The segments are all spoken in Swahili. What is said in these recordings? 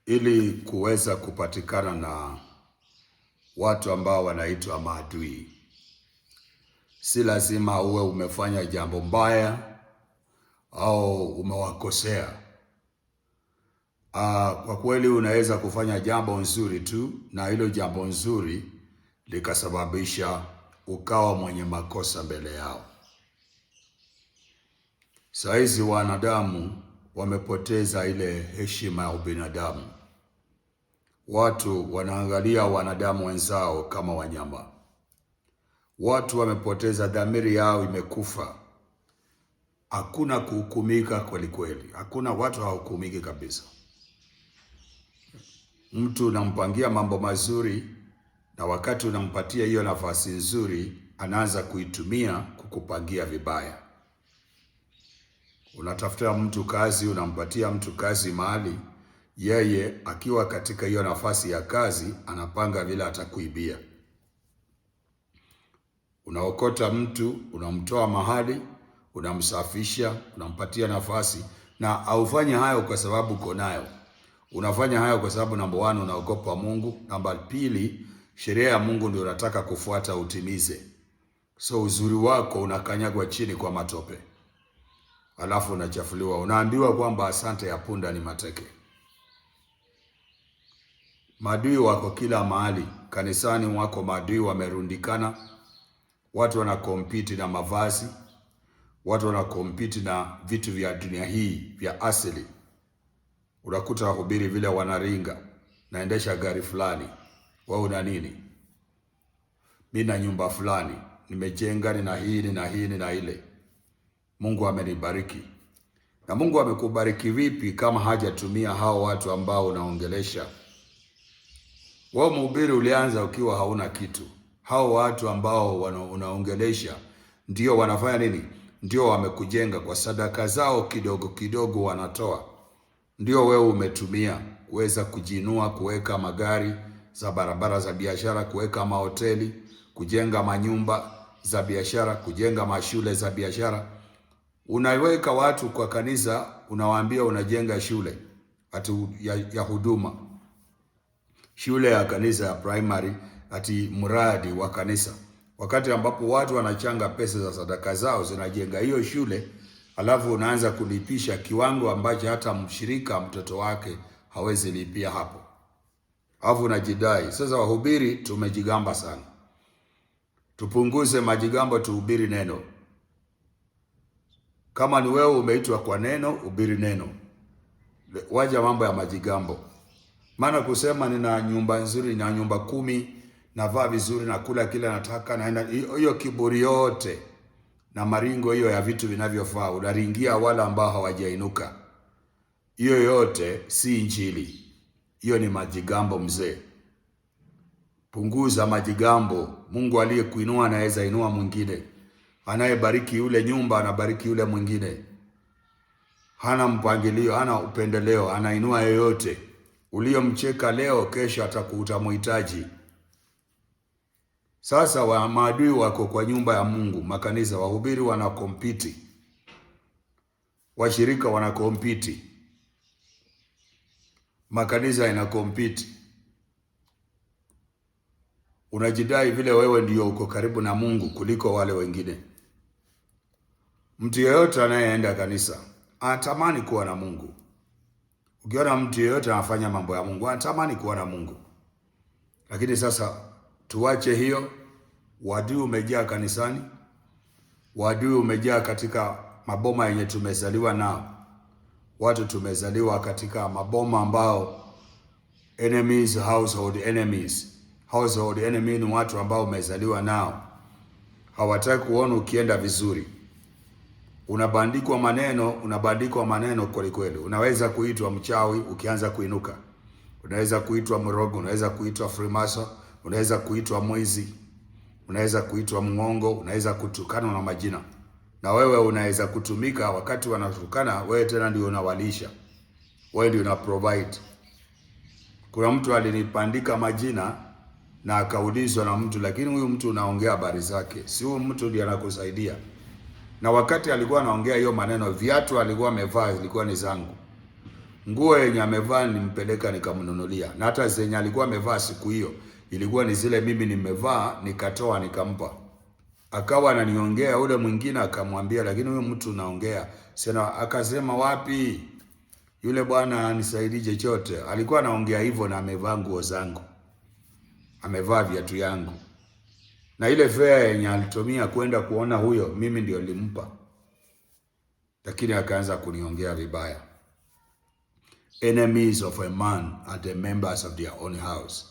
ili kuweza kupatikana na watu ambao wanaitwa maadui. Si lazima uwe umefanya jambo mbaya au umewakosea. Kwa kweli unaweza kufanya jambo nzuri tu, na hilo jambo nzuri likasababisha ukawa mwenye makosa mbele yao. Saizi wanadamu wamepoteza ile heshima ya ubinadamu. Watu wanaangalia wanadamu wenzao kama wanyama. Watu wamepoteza, dhamiri yao imekufa. Hakuna kuhukumika kweli kweli. Hakuna, watu hawahukumiki kabisa. Mtu unampangia mambo mazuri, na wakati unampatia hiyo nafasi nzuri, anaanza kuitumia kukupangia vibaya. Unatafuta mtu kazi, unampatia mtu kazi mahali, yeye akiwa katika hiyo nafasi ya kazi anapanga vile atakuibia. Unaokota mtu, unamtoa mahali, unamsafisha, unampatia nafasi, na haufanyi hayo kwa sababu uko nayo. Unafanya hayo kwa sababu namba 1 unaogopa Mungu, namba 2 sheria ya Mungu ndio unataka kufuata utimize. So uzuri wako unakanyagwa chini kwa matope. Alafu unachafuliwa, unaambiwa kwamba asante ya punda ni mateke. Maadui wako kila mahali. Kanisani wako maadui wamerundikana. Watu wanakompiti na mavazi, watu wanakompiti na vitu vya dunia hii vya asili. Unakuta wahubiri vile wanaringa, naendesha gari fulani, wewe una nini? Mimi na nyumba fulani nimejenga, nina hii na hii na ile. Mungu amenibariki. Na Mungu amekubariki vipi kama hajatumia hao watu ambao unaongelesha? Wewe mhubiri ulianza ukiwa hauna kitu. Hao watu ambao unaongelesha ndio wanafanya nini? Ndio wamekujenga kwa sadaka zao kidogo kidogo wanatoa. Ndio wewe umetumia kuweza kujinua, kuweka magari za barabara za biashara, kuweka mahoteli, kujenga manyumba za biashara, kujenga mashule za biashara. Unaweka watu kwa kanisa, unawaambia unajenga shule ya huduma, shule ya kanisa ya primary, ati mradi wa kanisa, wakati ambapo watu wanachanga pesa za sadaka zao zinajenga hiyo shule. Alafu unaanza kulipisha kiwango ambacho hata mshirika mtoto wake hawezi lipia hapo. Alafu unajidai. Sasa wahubiri tumejigamba sana. Tupunguze majigambo, tuhubiri neno. Kama ni wewe umeitwa kwa neno, hubiri neno. Waja mambo ya majigambo. Maana kusema nina nyumba nzuri, na nyumba 10, navaa vizuri, na kula kile nataka, naenda, hiyo kiburi yote na maringo hiyo ya vitu vinavyofaa, unaringia wala ambao hawajainuka. Hiyo yote si injili. Hiyo ni majigambo mzee. Punguza majigambo. Mungu aliyekuinua anaweza inua mwingine. Anayebariki yule nyumba anabariki yule mwingine. Hana mpangilio, hana upendeleo, anainua yoyote. Uliyomcheka leo, kesho utamhitaji. Sasa maadui wako kwa nyumba ya Mungu, makanisa, wahubiri wanakompiti, washirika wanakompiti, makanisa yanakompiti. Unajidai vile wewe ndio uko karibu na Mungu kuliko wale wengine. Mtu yeyote anayeenda kanisa anatamani kuwa na Mungu. Ukiona mtu yeyote anafanya mambo ya Mungu, anatamani kuwa na Mungu. Lakini sasa tuache hiyo. Wadui umejaa kanisani. Wadui umejaa katika maboma yenye tumezaliwa nao. Watu tumezaliwa katika maboma ambao enemies, household enemies. Household enemy ni watu ambao umezaliwa nao. Hawataki kuona ukienda vizuri. Unabandikwa maneno kweli kweli. Unaweza kuitwa mchawi ukianza kuinuka. Unaweza kuitwa mrogo, unaweza kuitwa Freemason, unaweza kuitwa mwizi, unaweza kuitwa mwongo, unaweza kutukana na majina. Na wewe unaweza kutumika wakati wanatukana, wewe tena ndio unawalisha. Wewe ndio una provide. Kuna mtu alinipandika majina na akaulizwa na mtu, lakini huyu mtu unaongea habari zake. Si huyu mtu ndiye anakusaidia. Na wakati alikuwa anaongea hiyo maneno, viatu alikuwa amevaa zilikuwa ni zangu. Nguo yenye amevaa nimpeleka nikamnunulia. Na hata zenye alikuwa amevaa siku hiyo ilikuwa ni zile mimi nimevaa, nikatoa nikampa. Akawa ananiongea, ule mwingine akamwambia, lakini huyo mtu unaongea sasa. Akasema, wapi yule bwana anisaidie chochote. Alikuwa anaongea hivyo na amevaa nguo zangu, amevaa viatu yangu, na ile fare yenye alitumia kwenda kuona huyo mimi ndio nilimpa, lakini akaanza kuniongea vibaya. Enemies of a man are the members of their own house.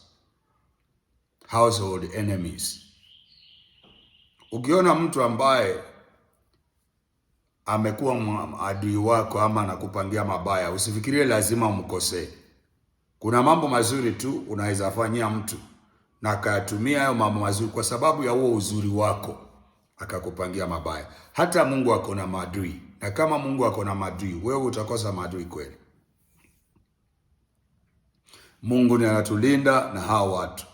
Household enemies. Ukiona mtu ambaye amekuwa adui wako ama anakupangia mabaya, usifikirie lazima umkosee. Kuna mambo mazuri tu unaweza fanyia mtu na akatumia hayo mambo mazuri kwa sababu ya huo uzuri wako akakupangia mabaya. Hata Mungu ako na maadui, na kama Mungu ako na maadui, wewe utakosa maadui kweli? Mungu ni anatulinda na hao watu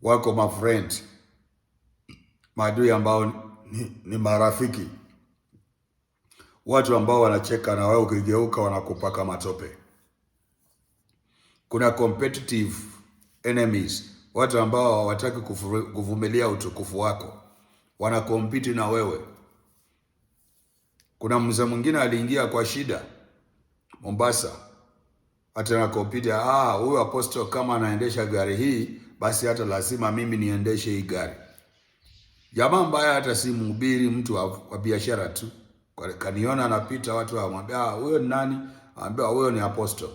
wako mafriend, maadui ambao ni marafiki, watu ambao wanacheka na wewe ukigeuka wanakupaka matope. Kuna competitive enemies, watu ambao hawataki kuvumilia utukufu wako, wanakompiti na wewe. Kuna mzee mwingine aliingia kwa shida Mombasa, hata na kompiti, huyu apostle kama anaendesha gari hii, basi hata lazima mimi niendeshe hii gari. Jamaa mbaya hata si mhubiri, mtu wa biashara tu. Kaniona anapita, watu wamwambia, huyo ni nani? Anambia, huyo ni apostle.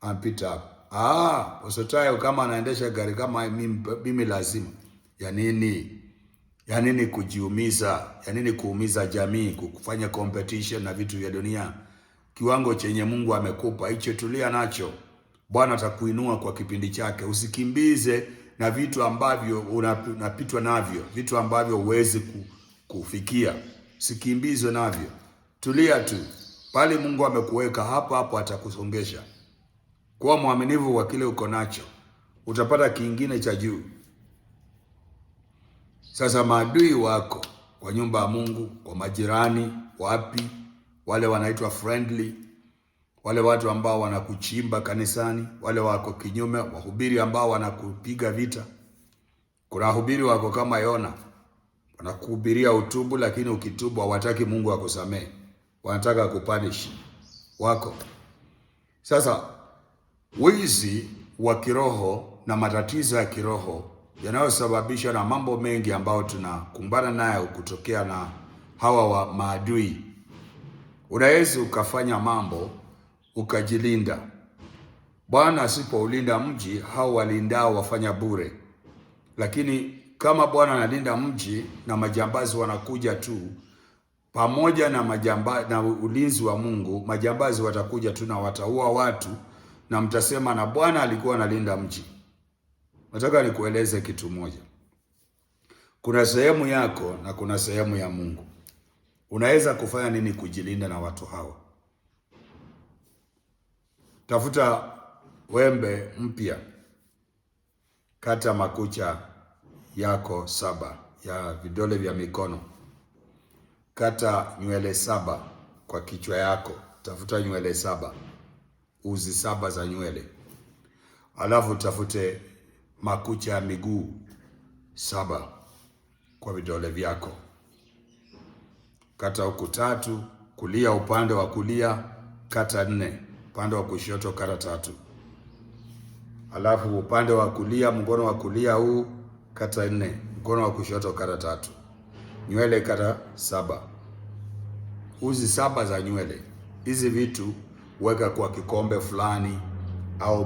Anapita hapo. Apostle Tayo kama anaendesha gari kama mimi lazima. Ya nini? Ya nini kujiumiza? Ya nini kuumiza jamii, kufanya competition na vitu vya dunia? Kiwango chenye Mungu amekupa, hicho tulia nacho. Bwana atakuinua kwa kipindi chake. Usikimbize na vitu ambavyo unapitwa navyo, vitu ambavyo huwezi kufikia. Sikimbizwe navyo. Tulia tu. Pale Mungu amekuweka hapo atakusongesha. Kuwa mwaminifu kwa kile uko nacho, utapata kingine cha juu. Sasa maadui wako kwa nyumba ya Mungu, kwa majirani, wapi, wale wanaitwa friendly, wale watu ambao wanakuchimba kanisani, wale wako kinyume, wahubiri ambao wanakupiga vita. Kuna wahubiri wako kama Yona, wanakuhubiria utubu, lakini ukitubu hawataki Mungu akusamee, wanataka kupunish wako. Sasa wizi wa kiroho na matatizo ya kiroho yanayosababishwa na mambo mengi ambayo tunakumbana nayo kutokea na hawa wa maadui. Unaweza ukafanya mambo ukajilinda. Bwana asipoulinda mji, hao walindao wafanya bure. Lakini kama Bwana analinda mji na majambazi wanakuja tu, pamoja na ulinzi wa Mungu, majambazi watakuja tu na wataua watu, na mtasema na Bwana alikuwa analinda mji. Nataka nikueleze kitu moja. Kuna sehemu yako na kuna sehemu ya Mungu. Unaweza kufanya nini kujilinda na watu hawa? Tafuta wembe mpya, kata makucha yako 7 ya vidole vya mikono, kata nywele 7 kwa kichwa yako. Tafuta nywele 7, uzi 7 za nywele. Alafu tafute makucha ya miguu 7 kwa vidole vyako. Kata huku 3, kulia upande wa kulia kata 4, upande wa kushoto kata 3. Alafu upande wa kulia, mkono wa kulia huu kata 4, mkono wa kushoto kata 3. Nywele kata 7. Uzi 7 za nywele. Hizi vitu weka kwa kikombe fulani au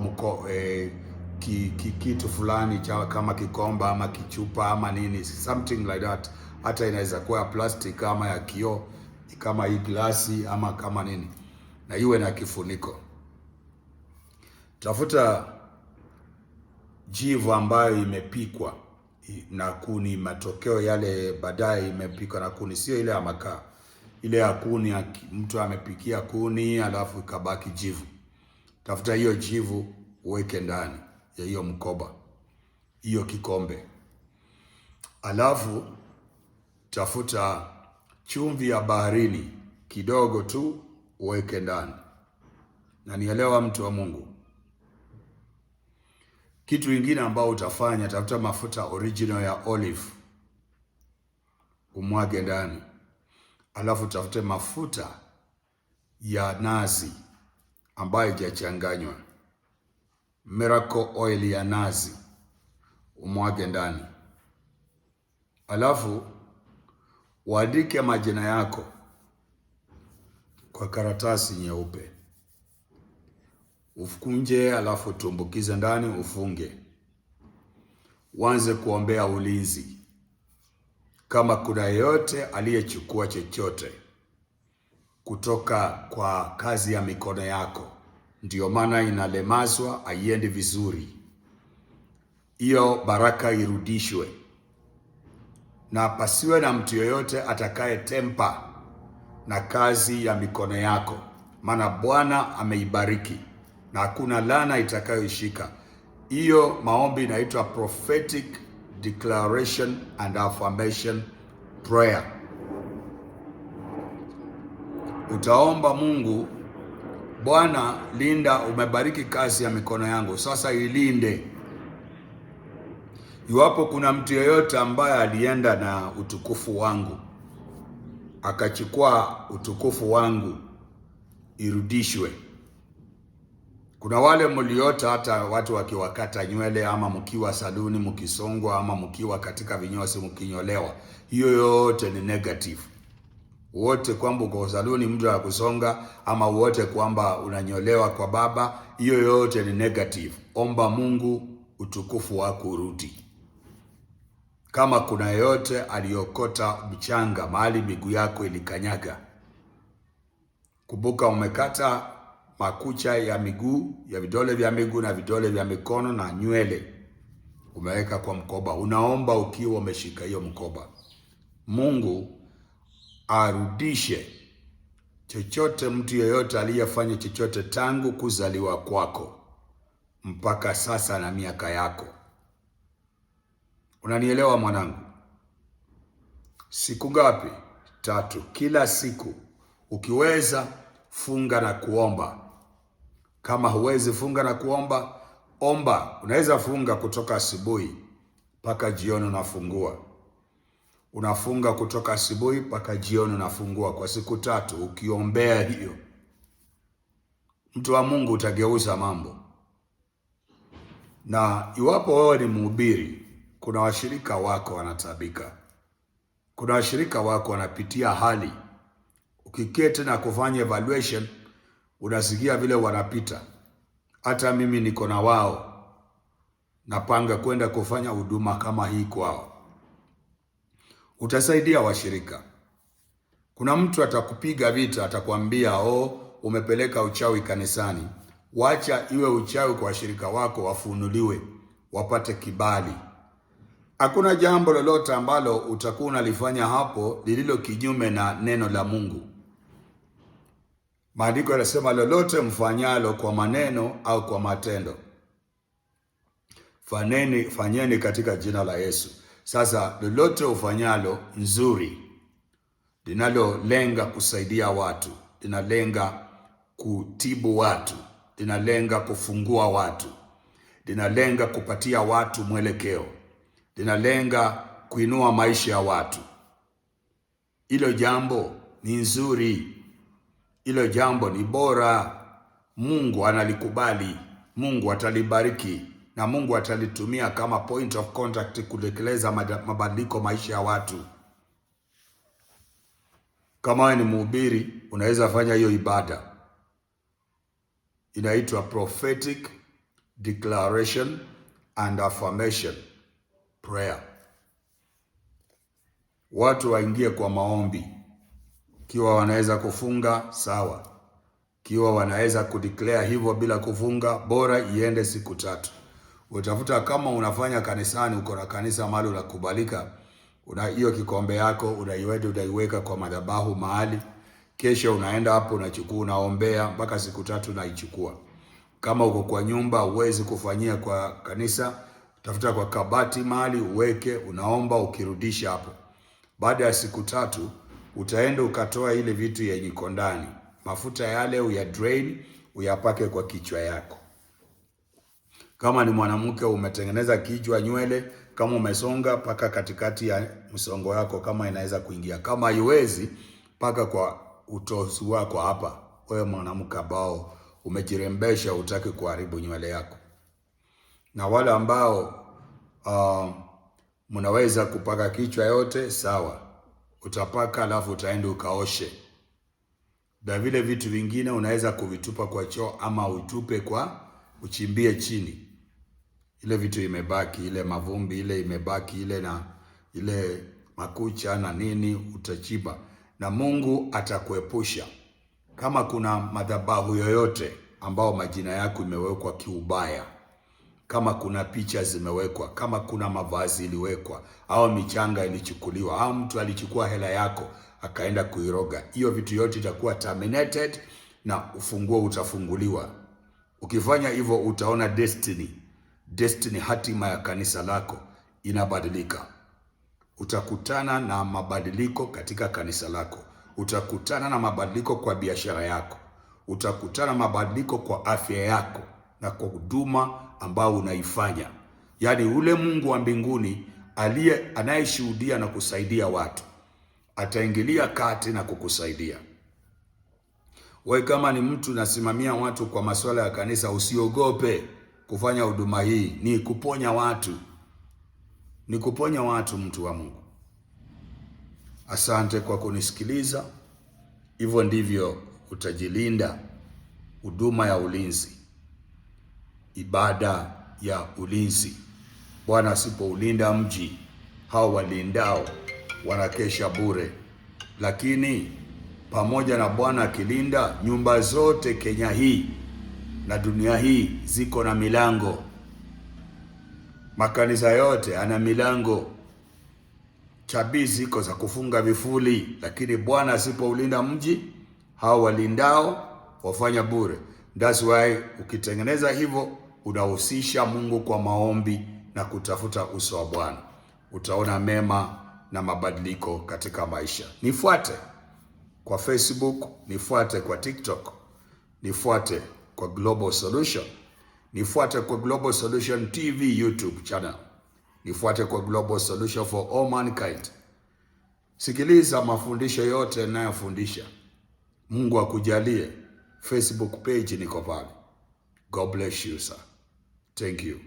kitu fulani kama kikomba ama kichupa ama nini, something like that. Hata inaweza kuwa plastic ama ya kioo, kama hii glasi ama kama nini, na iwe na kifuniko. Tafuta jivu ambayo imepikwa na kuni, matokeo yale baadaye imepikwa na kuni, sio ile ya makaa. Ile ya kuni, mtu amepikia kuni alafu ikabaki jivu. Tafuta hiyo jivu uweke ndani ya hiyo mkoba, hiyo kikombe. Alafu tafuta chumvi ya baharini kidogo tu uweke ndani. Na nielewa mtu wa Mungu. Kitu kingine ambao utafanya, tafuta mafuta original ya olive umwage ndani. Alafu tafute mafuta ya nazi ambayo haijachanganywa, miracle oil ya nazi umwage ndani. Alafu uandike majina yako kwa karatasi nyeupe, ufunge, alafu tumbukize ndani, ufunge. Uanze kuombea ulinzi. Kama kuna yeyote aliyechukua chochote kutoka kwa kazi ya mikono yako, ndio maana inalemazwa, haiendi vizuri, hiyo baraka irudishwe. Na pasiwe na mtu yeyote atakaye tempa na kazi ya mikono yako, maana Bwana ameibariki na hakuna laana itakayoishika. Hiyo maombi inaitwa prophetic declaration and affirmation prayer. Utaomba Mungu, Bwana linda, umebariki kazi ya mikono yangu, sasa ilinde. Iwapo kuna mtu yeyote ambaye alienda na utukufu wangu, akachukua utukufu wangu, irudishwe. Kuna wale mliota hata watu wakiwakata nywele, ama mkiwa saluni mkisongwa, ama mkiwa katika vinyozi mkinyolewa. Hiyo yote ni negative. Wote kwamba uko saluni mtu anakusonga, ama wote kwamba unanyolewa kwa baba, hiyo yote ni negative. Omba Mungu utukufu wako urudi. Kama kuna yeyote aliokota mchanga mahali miguu yako ilikanyaga, kumbuka umekata makucha ya miguu, ya vidole vya miguu na vidole vya mikono na nywele, umeweka kwa mkoba. Unaomba ukiwa umeshika hiyo mkoba. Mungu arudishe chochote, mtu yeyote aliyefanya chochote tangu kuzaliwa kwako mpaka sasa na miaka yako. Unanielewa mwanangu? Siku ngapi? 3. Kila siku ukiweza funga na kuomba. Kama huwezi funga na kuomba, omba. Unaweza funga kutoka asubuhi mpaka jioni unafungua. Unafunga kutoka asubuhi mpaka jioni unafungua kwa siku 3. Ukiombea hiyo, mtu wa Mungu, utageuza mambo. Na iwapo wewe ni mhubiri, kuna washirika wako wanatabika. Kuna washirika wako wanapitia hali. Ukiketi na kufanya evaluation, unasikia vile wanapita. Hata mimi niko na wao, napanga kwenda kufanya huduma kama hii kwao. Utasaidia washirika. Kuna mtu atakupiga vita, atakwambia umepeleka uchawi kanisani. Wacha iwe uchawi kwa washirika wako, wafunuliwe, wapate kibali. Hakuna jambo lolote ambalo utakuwa unalifanya hapo lililo kinyume na neno la Mungu. Maandiko yanasema lolote mfanyalo kwa maneno au kwa matendo, fanyeni katika jina la Yesu. Sasa lolote ufanyalo nzuri, linalolenga kusaidia watu, linalenga kutibu watu, linalenga kufungua watu, linalenga kupatia watu mwelekeo, linalenga kuinua maisha ya watu, hilo jambo ni nzuri. Hilo jambo ni bora. Mungu analikubali, Mungu atalibariki, na Mungu atalitumia kama point of contact kutekeleza mabadiliko maisha ya watu. Kama wewe ni mhubiri, unaweza fanya hiyo ibada. Inaitwa prophetic declaration and affirmation prayer. Watu waingie kwa maombi. Kiwa wanaweza kufunga, sawa. Kiwa wanaweza kudeclare hivyo bila kufunga, bora iende siku 3. Utafuta kama unafanya kanisani, uko na kanisa mahali unakubalika, hiyo kikombe yako unaiweka kwa madhabahu mahali. Kesho unaenda hapo unachukua, unaombea mpaka siku 3 unaichukua. Kama uko kwa nyumba uwezi kufanyia kwa kanisa, tafuta kwa kabati mahali uweke, unaomba ukirudisha hapo. Baada ya siku 3 utaenda ukatoa ile vitu yenye iko ndani. Mafuta yale uya drain, uyapake kwa kichwa yako. Kama ni mwanamke umetengeneza kichwa, nywele, kama umesonga paka katikati ya msongo wako kama inaweza kuingia. Kama haiwezi paka kwa utosi wako hapa. Wewe mwanamke ambao umejirembesha, utaki kuharibu nywele yako. Na wale ambao mnaweza kupaka kichwa yote, sawa. Utapaka alafu utaenda ukaoshe. Na vile vitu vingine unaweza kuvitupa kwa choo ama utupe kwa uchimbie chini. Ile vitu imebaki, ile mavumbi ile imebaki, ile na ile makucha na nini utachimba, na Mungu atakuepusha. Kama kuna madhabahu yoyote ambao majina yako imewekwa kiubaya, kama kuna picha zimewekwa, kama kuna mavazi iliwekwa, au michanga ilichukuliwa, au mtu alichukua hela yako akaenda kuiroga, hiyo vitu yote itakuwa terminated na ufunguo utafunguliwa. Ukifanya hivyo utaona destiny, hatima ya kanisa lako inabadilika. Utakutana na mabadiliko katika kanisa lako. Utakutana na mabadiliko kwa biashara yako. Utakutana na mabadiliko kwa afya yako na kwa huduma ambao unaifanya. Yaani ule Mungu wa mbinguni anayeshuhudia na kusaidia watu ataingilia kati na kukusaidia. Wewe kama ni mtu nasimamia watu kwa masuala ya kanisa, usiogope kufanya huduma hii. Ni kuponya watu. Ni kuponya watu, mtu wa Mungu. Asante kwa kunisikiliza. Hivyo ndivyo utajilinda. Huduma ya ulinzi. Ibada ya ulinzi. Bwana asipoulinda mji, hao walindao wanakesha bure. Lakini pamoja na Bwana akilinda, nyumba zote Kenya hii na dunia hii ziko na milango. Makanisa yote ana milango. Chabi ziko za kufunga vifuli. Lakini Bwana asipoulinda mji, hao walindao wafanya bure. That's why ukitengeneza hivyo unahusisha Mungu kwa maombi na kutafuta uso wa Bwana, utaona mema na mabadiliko katika maisha. Nifuate kwa Facebook, nifuate kwa TikTok, nifuate kwa Global Solution, nifuate kwa Global Solution TV YouTube channel, nifuate kwa Global Solution for All Mankind. Sikiliza mafundisho yote ninayofundisha. Mungu akujalie. Facebook page niko pale. God bless you, sir. Thank you.